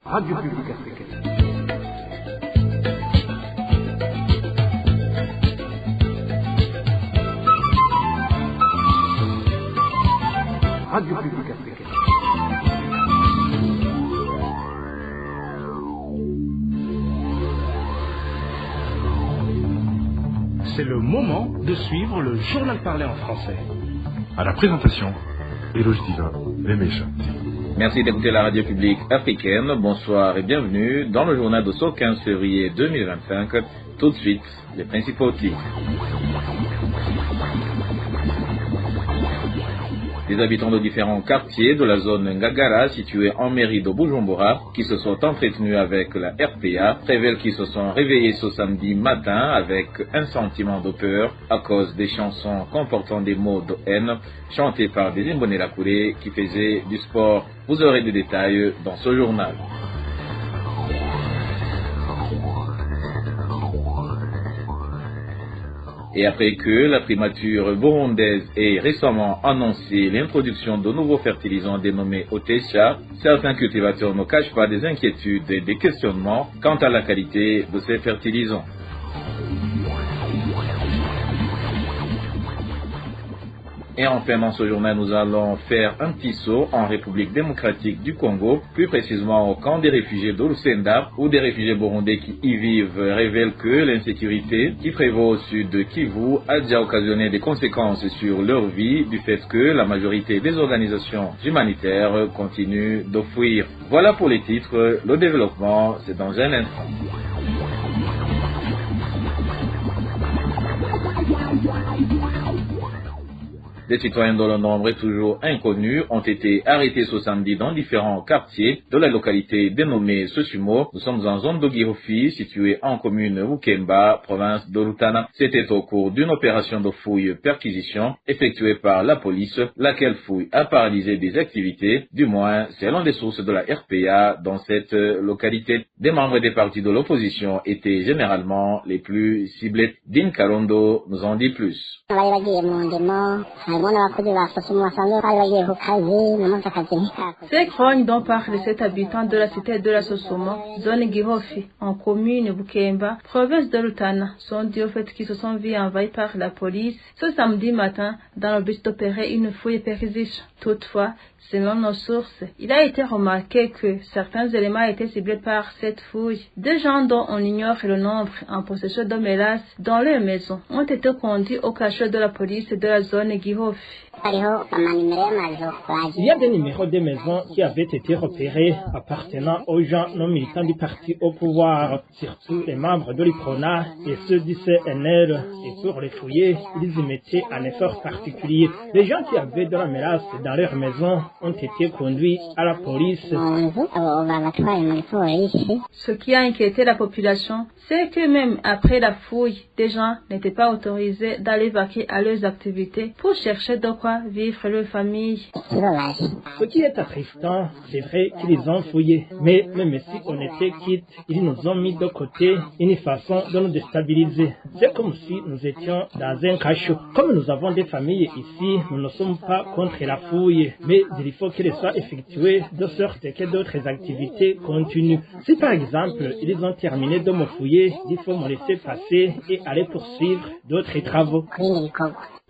Radio Publique Africaine. Radio Publique Africaine. C'est le moment de suivre le journal parlé en français. À la présentation, Eloge Diva, Lemesha. Merci d'écouter la radio publique africaine. Bonsoir et bienvenue dans le journal de ce 15 février 2025. Tout de suite, les principaux titres. Les habitants de différents quartiers de la zone Ngagara, située en mairie de Bujumbura, qui se sont entretenus avec la RPA, révèlent qu'ils se sont réveillés ce samedi matin avec un sentiment de peur à cause des chansons comportant des mots de haine chantées par des Imbonerakure qui faisaient du sport. Vous aurez des détails dans ce journal. Et après que la primature burundaise ait récemment annoncé l'introduction de nouveaux fertilisants dénommés Otesha, certains cultivateurs ne cachent pas des inquiétudes et des questionnements quant à la qualité de ces fertilisants. Et enfin, dans ce journal, nous allons faire un petit saut en République démocratique du Congo, plus précisément au camp des réfugiés de Lusenda, où des réfugiés burundais qui y vivent révèlent que l'insécurité qui prévaut au sud de Kivu a déjà occasionné des conséquences sur leur vie du fait que la majorité des organisations humanitaires continuent de fuir. Voilà pour les titres, le développement, c'est dans un instant. Des citoyens dont le nombre est toujours inconnu ont été arrêtés ce samedi dans différents quartiers de la localité dénommée Sosumo. Nous sommes en zone de Gihofi, située en commune Wukemba, province de Rutana. C'était au cours d'une opération de fouille-perquisition effectuée par la police, laquelle fouille a paralysé des activités, du moins selon des sources de la RPA dans cette localité. Des membres des partis de l'opposition étaient généralement les plus ciblés. Din Karondo nous en dit plus. Ces chroniques dont parle cet habitant de la cité de la Sosomo, zone Gihofi, en commune Bukemba, province de Rutana, sont dues au fait qu'ils se sont vus envahis par la police ce samedi matin dans le but d'opérer une fouille et perquisition. Toutefois, selon nos sources, il a été remarqué que certains éléments étaient ciblés par cette fouille. Des gens dont on ignore le nombre en possession de menaces dans leur maison ont été conduits au cachot de la police de la zone Gihofi. Il y a des numéros de maisons qui avaient été repérés appartenant aux gens non militants du parti au pouvoir, surtout les membres de l'IPRONA et ceux du CNL. Et pour les fouiller, ils y mettaient un effort particulier. Les gens qui avaient de la menace dans leur maison ont été conduits à la police. Ce qui a inquiété la population, c'est que même après la fouille, des gens n'étaient pas autorisés d'aller vaquer à leurs activités pour chercher de quoi vivre leur famille. Ce qui est attristant, c'est vrai qu'ils ont fouillé, mais même si on était quitte, ils nous ont mis de côté une façon de nous déstabiliser. C'est comme si nous étions dans un cachot. Comme nous avons des familles ici, nous ne sommes pas contre la fouille, mais il faut qu'elle soit effectuée de sorte que d'autres activités continuent. Si par exemple, ils ont terminé de me fouiller, il faut me laisser passer et aller poursuivre d'autres travaux.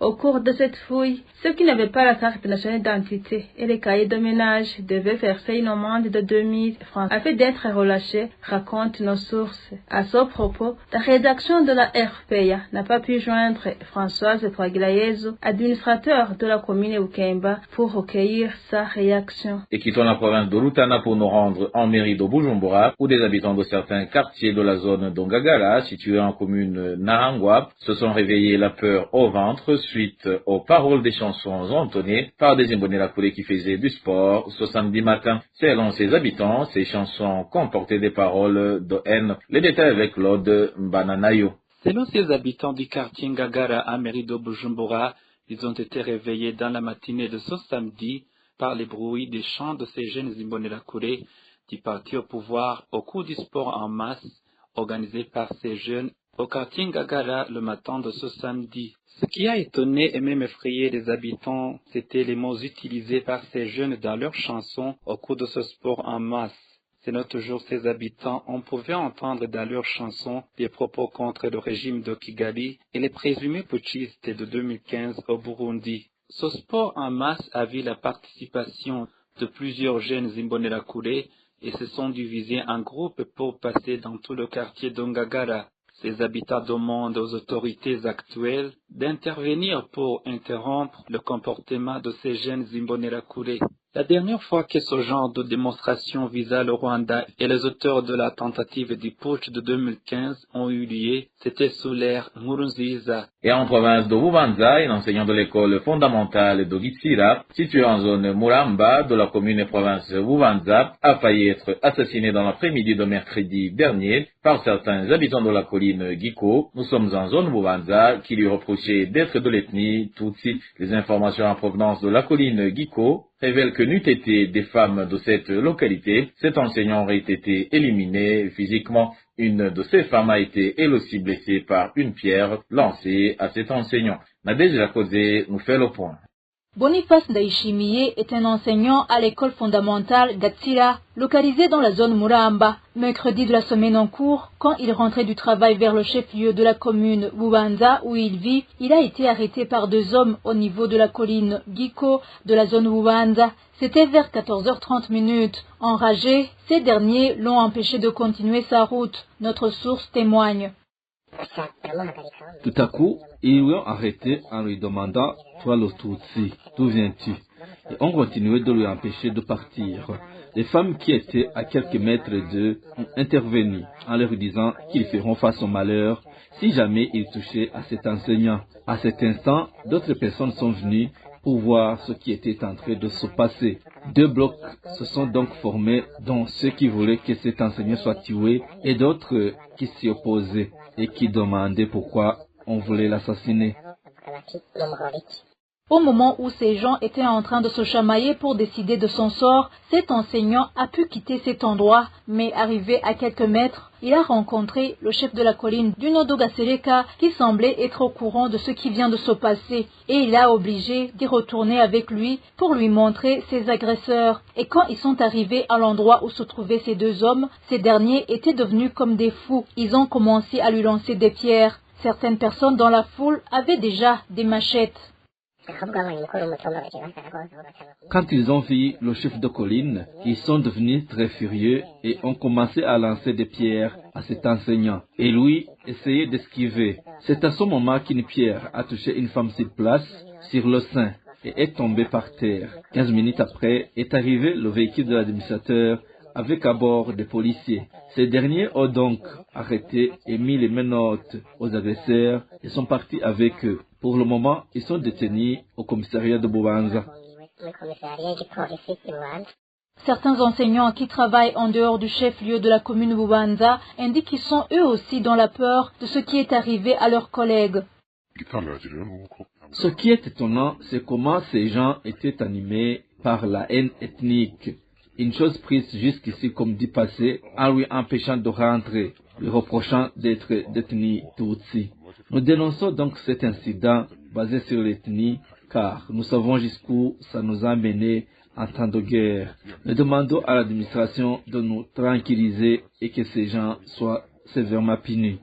Au cours de cette fouille, ceux qui n'avaient pas la carte nationale d'identité et les cahiers de ménage devaient verser une amende de 2000 francs afin d'être relâchés, racontent nos sources. À ce propos, la rédaction de la RPA n'a pas pu joindre Françoise Twagirayezu, administrateur de la commune Ukemba, pour recueillir sa réaction. Et quittons la province de Rutana pour nous rendre en mairie de Bujumbura, où des habitants de certains quartiers de la zone d'Ongagala, située en commune Nahangwa, se sont réveillés la peur au ventre suite aux paroles des chansons entonnées par des Imbonerakure qui faisaient du sport ce samedi matin. Selon ces habitants, ces chansons comportaient des paroles de haine. Les détails avec Claude Bananayo. Selon ces habitants du quartier Ngagara à mairie de Bujumbura, ils ont été réveillés dans la matinée de ce samedi par les bruits des chants de ces jeunes Imbonerakure du parti au pouvoir au cours du sport en masse organisé par ces jeunes au quartier Ngagara le matin de ce samedi. Ce qui a étonné et même effrayé les habitants, c'était les mots utilisés par ces jeunes dans leurs chansons au cours de ce sport en masse. C'est notre jour, ses habitants, on pouvait entendre dans leurs chansons des propos contre le régime de Kigali et les présumés putschistes de 2015 au Burundi. Ce sport en masse a vu la participation de plusieurs jeunes Imbonerakure et se sont divisés en groupes pour passer dans tout le quartier d'Ongagara. Ces habitants demandent aux autorités actuelles d'intervenir pour interrompre le comportement de ces jeunes Imbonerakure. La dernière fois que ce genre de démonstration visa le Rwanda et les auteurs de la tentative du putsch de 2015 ont eu lieu, c'était sous l'ère Nkurunziza. Et en province de Bubanza, un enseignant de l'école fondamentale de Gitsira, situé en zone Muramba de la commune et province de Bubanza, a failli être assassiné dans l'après-midi de mercredi dernier par certains habitants de la colline Giko. Nous sommes en zone Bubanza qui lui reprochait d'être de l'ethnie Tutsi. Les informations en provenance de la colline Giko révèle que n'eût été des femmes de cette localité, cet enseignant aurait été éliminé physiquement. Une de ces femmes a été elle aussi blessée par une pierre lancée à cet enseignant. Nadège Jacozé nous fait le point. Boniface Ndaishimiye est un enseignant à l'école fondamentale Gatsira, localisée dans la zone Muramba. Mercredi de la semaine en cours, quand il rentrait du travail vers le chef-lieu de la commune Bubanza où il vit, il a été arrêté par deux hommes au niveau de la colline Giko de la zone Bubanza. C'était vers 14h30. Enragés, ces derniers l'ont empêché de continuer sa route. Notre source témoigne. Tout à coup, ils lui ont arrêté en lui demandant « Toi le Tutsi, d'où viens-tu » et ont continué de lui empêcher de partir. Les femmes qui étaient à quelques mètres d'eux ont intervenu en leur disant qu'ils feront face au malheur si jamais ils touchaient à cet enseignant. À cet instant, d'autres personnes sont venues pour voir ce qui était en train de se passer. Deux blocs se sont donc formés, dont ceux qui voulaient que cet enseignant soit tué et d'autres qui s'y opposaient et qui demandaient pourquoi on voulait l'assassiner. Au moment où ces gens étaient en train de se chamailler pour décider de son sort, cet enseignant a pu quitter cet endroit, mais arrivé à quelques mètres, il a rencontré le chef de la colline du Nodogasereka qui semblait être au courant de ce qui vient de se passer et il a obligé d'y retourner avec lui pour lui montrer ses agresseurs. Et quand ils sont arrivés à l'endroit où se trouvaient ces deux hommes, ces derniers étaient devenus comme des fous. Ils ont commencé à lui lancer des pierres. Certaines personnes dans la foule avaient déjà des machettes. Quand ils ont vu le chef de colline, ils sont devenus très furieux et ont commencé à lancer des pierres à cet enseignant. Et lui essayait d'esquiver. C'est à ce moment qu'une pierre a touché une femme sur place, sur le sein, et est tombée par terre. 15 minutes après, est arrivé le véhicule de l'administrateur avec à bord des policiers. Ces derniers ont donc arrêté et mis les menottes aux agresseurs et sont partis avec eux. Pour le moment, ils sont détenus au commissariat de Bubanza. Certains enseignants qui travaillent en dehors du chef-lieu de la commune Bubanza indiquent qu'ils sont eux aussi dans la peur de ce qui est arrivé à leurs collègues. Ce qui est étonnant, c'est comment ces gens étaient animés par la haine ethnique. Une chose prise jusqu'ici comme dit passé, en lui empêchant de rentrer, lui reprochant d'être d'ethnie Tutsi. Nous dénonçons donc cet incident basé sur l'ethnie, car nous savons jusqu'où ça nous a menés en temps de guerre. Nous demandons à l'administration de nous tranquilliser et que ces gens soient sévèrement punis.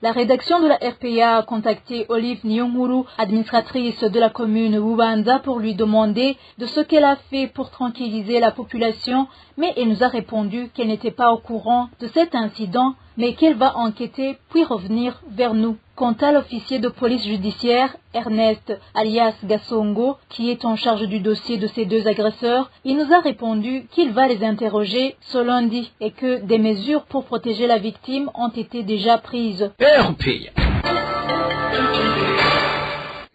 La rédaction de la RPA a contacté Olive Nyonguru, administratrice de la commune Bubanza, pour lui demander de ce qu'elle a fait pour tranquilliser la population, mais elle nous a répondu qu'elle n'était pas au courant de cet incident, mais qu'elle va enquêter puis revenir vers nous. Quant à l'officier de police judiciaire, Ernest alias Gassongo, qui est en charge du dossier de ces deux agresseurs, il nous a répondu qu'il va les interroger ce lundi et que des mesures pour protéger la victime ont été déjà prises.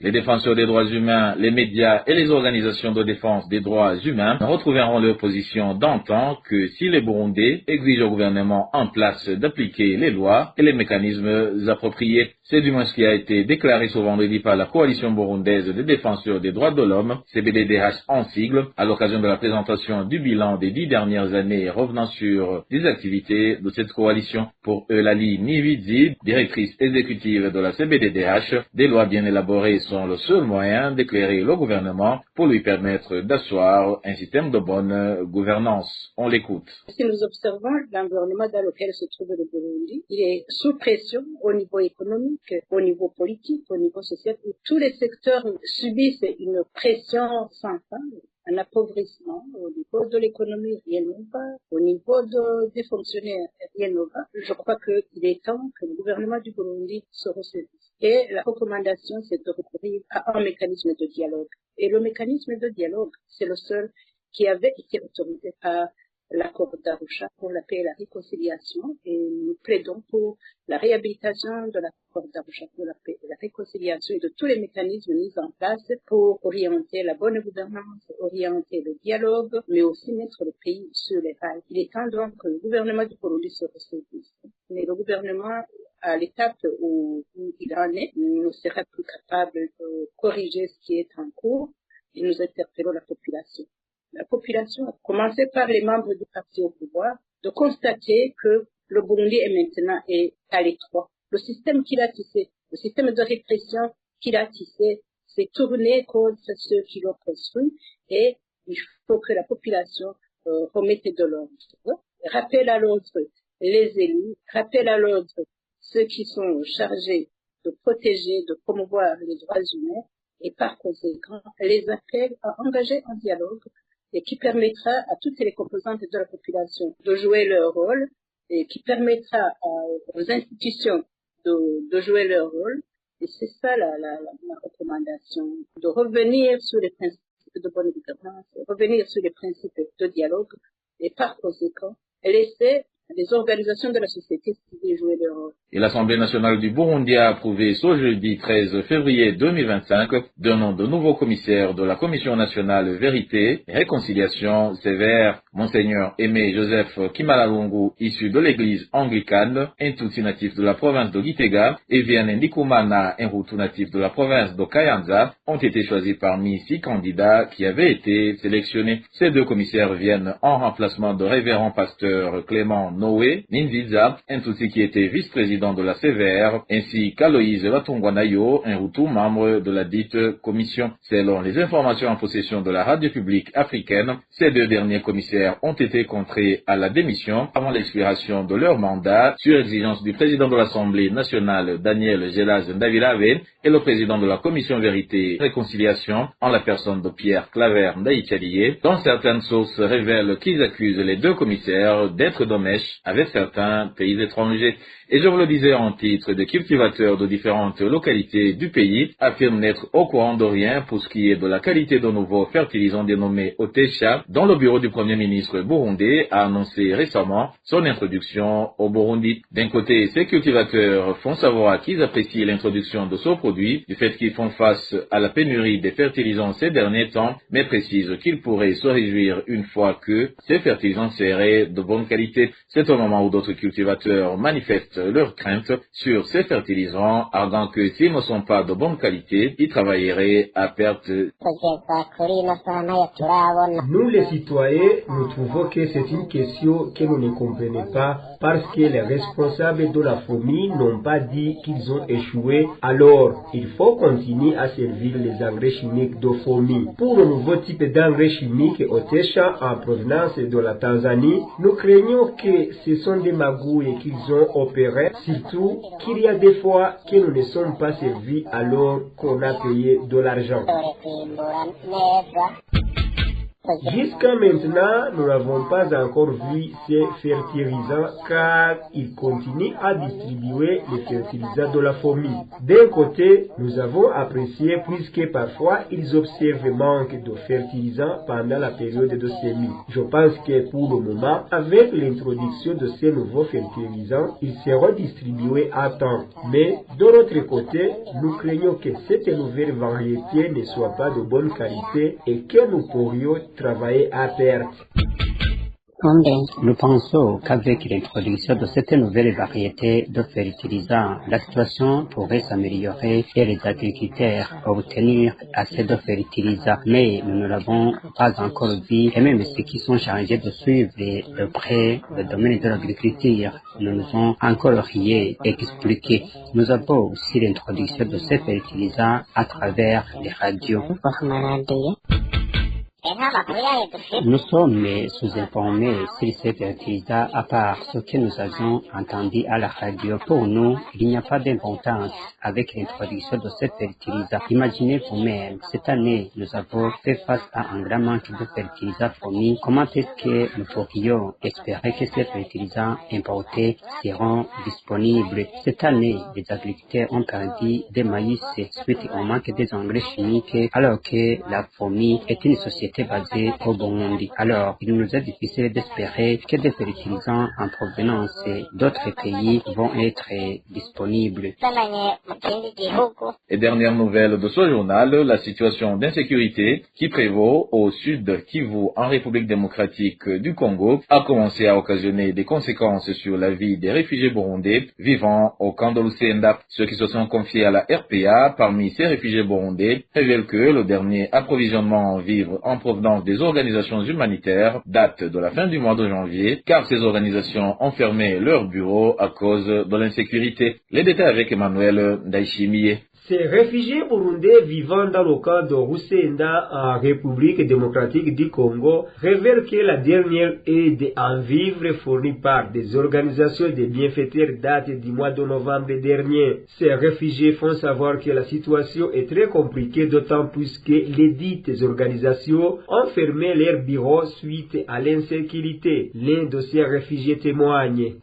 Les défenseurs des droits humains, les médias et les organisations de défense des droits humains retrouveront leur position d'antan que si les Burundais exigent au gouvernement en place d'appliquer les lois et les mécanismes appropriés. C'est du moins ce qui a été déclaré ce vendredi par la coalition burundaise des défenseurs des droits de l'homme, CBDDH en sigle, à l'occasion de la présentation du bilan des 10 dernières années revenant sur des activités de cette coalition. Pour Eulalie Nividzi, directrice exécutive de la CBDDH, des lois bien élaborées sont le seul moyen d'éclairer le gouvernement pour lui permettre d'asseoir un système de bonne gouvernance. On l'écoute. Si nous observons l'environnement dans lequel se trouve le Burundi, il est sous pression au niveau économique, au niveau politique, au niveau social. Tous les secteurs subissent une pression sans fin, un appauvrissement au niveau de l'économie, rien ne va, au niveau des fonctionnaires, rien ne va. Je crois qu'il est temps que le gouvernement du Burundi se ressaisisse. Et la recommandation, c'est de recourir à un mécanisme de dialogue. Et le mécanisme de dialogue, c'est le seul qui avait été autorisé par l'accord d'Arusha pour la paix et la réconciliation, et nous plaidons pour la réhabilitation de l'accord d'Arusha pour la paix et la réconciliation et de tous les mécanismes mis en place pour orienter la bonne gouvernance, orienter le dialogue, mais aussi mettre le pays sur les rails. Il est temps donc que le gouvernement du Burundi se ressaisisse. Mais le gouvernement, à l'étape où il en est, ne sera plus capable de corriger ce qui est en cours, et nous interpellons la population. La population, à commencer par les membres du parti au pouvoir, de constater que le Burundi est maintenant à l'étroit. Le système qu'il a tissé, le système de répression qu'il a tissé, s'est tourné contre ceux qui l'ont construit, et il faut que la population remette de l'ordre. Rappelle à l'ordre les élus, rappelle à l'ordre ceux qui sont chargés de protéger, de promouvoir les droits humains, et par conséquent, les appelle à engager un dialogue et qui permettra à toutes les composantes de la population de jouer leur rôle et qui permettra aux institutions de jouer leur rôle. Et c'est ça la recommandation, de revenir sur les principes de bonne gouvernance, revenir sur les principes de dialogue et par conséquent laisser les organisations de la société civile jouer leur rôle. Et l'Assemblée nationale du Burundi a approuvé ce jeudi 13 février 2025 d'un nom de nouveau commissaire de la Commission nationale Vérité et Réconciliation sévère, Monseigneur Aimé Joseph Kimalalungu, issu de l'église anglicane, un Tutsi natif de la province de Gitega, et Vianney Ndikumana, un Hutu natif de la province de Kayanza, ont été choisis parmi 6 candidats qui avaient été sélectionnés. Ces 2 commissaires viennent en remplacement de révérend pasteur Clément Noé Ninziza, un Tutsi qui était vice-président de la CVR, ainsi qu'Aloïse Vatungwanayo, un Hutu membre de la dite commission. Selon les informations en possession de la radio publique africaine, ces 2 derniers commissaires ont été contraints à la démission avant l'expiration de leur mandat sur exigence du président de l'Assemblée nationale Daniel Gelaz Ndavilave et le président de la Commission Vérité et Réconciliation en la personne de Pierre Claver Ndaïtialié, dont certaines sources révèlent qu'ils accusent les 2 commissaires d'être de mèche avec certains pays étrangers. Et je vous le disais en titre, des cultivateurs de différentes localités du pays affirment n'être au courant de rien pour ce qui est de la qualité de nouveaux fertilisants dénommés Otesha, dont le bureau du Premier ministre burundais a annoncé récemment son introduction au Burundi. D'un côté, ces cultivateurs font savoir qu'ils apprécient l'introduction de ce produit, du fait qu'ils font face à la pénurie des fertilisants ces derniers temps, mais précisent qu'ils pourraient se réjouir une fois que ces fertilisants seraient de bonne qualité. C'est au moment où d'autres cultivateurs manifestent leurs craintes sur ces fertilisants, arguant que s'ils ne sont pas de bonne qualité, ils travailleraient à perte. Nous les citoyens, nous trouvons que c'est une question que nous ne comprenons pas parce que les responsables de la FOMI n'ont pas dit qu'ils ont échoué. Alors, il faut continuer à servir les engrais chimiques de FOMI. Pour le nouveau type d'engrais chimiques Otesha en provenance de la Tanzanie, nous craignons que ce sont des magouilles qu'ils ont opérées, surtout qu'il y a des fois que nous ne sommes pas servis alors qu'on a payé de l'argent. Jusqu'à maintenant, nous n'avons pas encore vu ces fertilisants car ils continuent à distribuer les fertilisants de la FOMI. D'un côté, nous avons apprécié puisque parfois ils observent manque de fertilisants pendant la période de semis. Je pense que pour le moment, avec l'introduction de ces nouveaux fertilisants, ils seront distribués à temps. Mais de l'autre côté, nous craignons que cette nouvelle variété ne soit pas de bonne qualité et que nous pourrions travailler à perte. Nous pensons qu'avec l'introduction de cette nouvelle variété de fertilisants, la situation pourrait s'améliorer et les agriculteurs obtenir assez de fertilisants. Mais nous ne l'avons pas encore vu et même ceux qui sont chargés de suivre de près le domaine de l'agriculture ne nous ont encore rien expliqué. Nous avons aussi l'introduction de ces fertilisants à travers les radios. Nous sommes sous-informés sur ces fertilisants à part ce que nous avons entendu à la radio. Pour nous, il n'y a pas d'importance avec l'introduction de ces fertilisants. Imaginez vous-même, cette année, nous avons fait face à un grand manque de fertilisants fournis. Comment est-ce que nous pourrions espérer que ces fertilisants importés seront disponibles? Cette année, les agriculteurs ont perdu des maïs suite au manque des engrais chimiques, alors que la FOMI est une société basée au Burundi. Alors, il nous est difficile d'espérer que des fertilisants en provenance d'autres pays vont être disponibles. Et dernière nouvelle de ce journal, la situation d'insécurité qui prévaut au sud Kivu en République démocratique du Congo a commencé à occasionner des conséquences sur la vie des réfugiés burundais vivant au camp de Lusenda. Ceux qui se sont confiés à la RPA parmi ces réfugiés burundais révèlent que le dernier approvisionnement en vivres en provenance des organisations humanitaires date de la fin du mois de janvier, car ces organisations ont fermé leurs bureaux à cause de l'insécurité. Les détails avec Emmanuel Ndaishimiye. Ces réfugiés burundais vivant dans le camp de Rusenda en République démocratique du Congo révèlent que la dernière aide en vivres fournie par des organisations de bienfaiteurs date du mois de novembre dernier. Ces réfugiés font savoir que la situation est très compliquée, d'autant plus que les dites organisations ont fermé leurs bureaux suite à l'insécurité. L'un de ces réfugiés témoigne.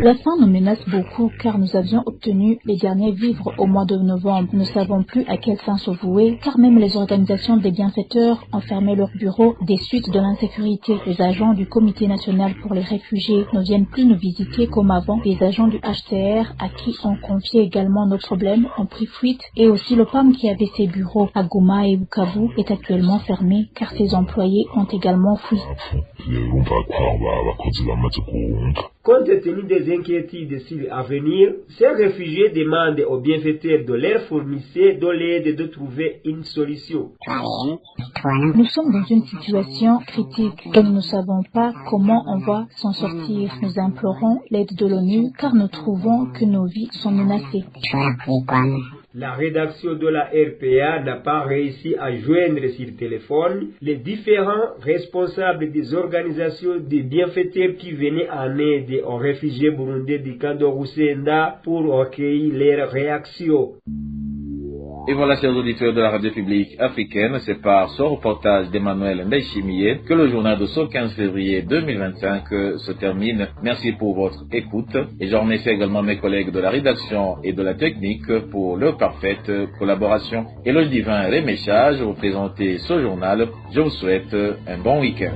La faim nous menace beaucoup car nous avions obtenu les derniers vivres au mois de novembre. Nous ne savons plus à quel fin se vouer car même les organisations des bienfaiteurs ont fermé leurs bureaux des suites de l'insécurité. Les agents du Comité national pour les réfugiés ne viennent plus nous visiter comme avant. Les agents du HCR à qui on confiait également nos problèmes ont pris fuite et aussi le PAM qui avait ses bureaux à Goma et Bukavu est actuellement fermé car ses employés ont également fui. Compte tenu des inquiétudes à venir, ces réfugiés demandent aux bienfaiteurs de leur fournir de l'aide de trouver une solution. Nous sommes dans une situation critique et nous ne savons pas comment on va s'en sortir. Nous implorons l'aide de l'ONU car nous trouvons que nos vies sont menacées. La rédaction de la RPA n'a pas réussi à joindre sur téléphone les différents responsables des organisations de bienfaiteurs qui venaient en aide aux réfugiés burundais du camp de Rusenda pour recueillir leurs réactions. Et voilà, chers auditeurs de la radio publique africaine, c'est par ce reportage d'Emmanuel Ndaishimiye que le journal de ce 15 février 2025 se termine. Merci pour votre écoute et je remercie également mes collègues de la rédaction et de la technique pour leur parfaite collaboration. Et le divin Rémécha, je vous présenter ce journal. Je vous souhaite un bon week-end.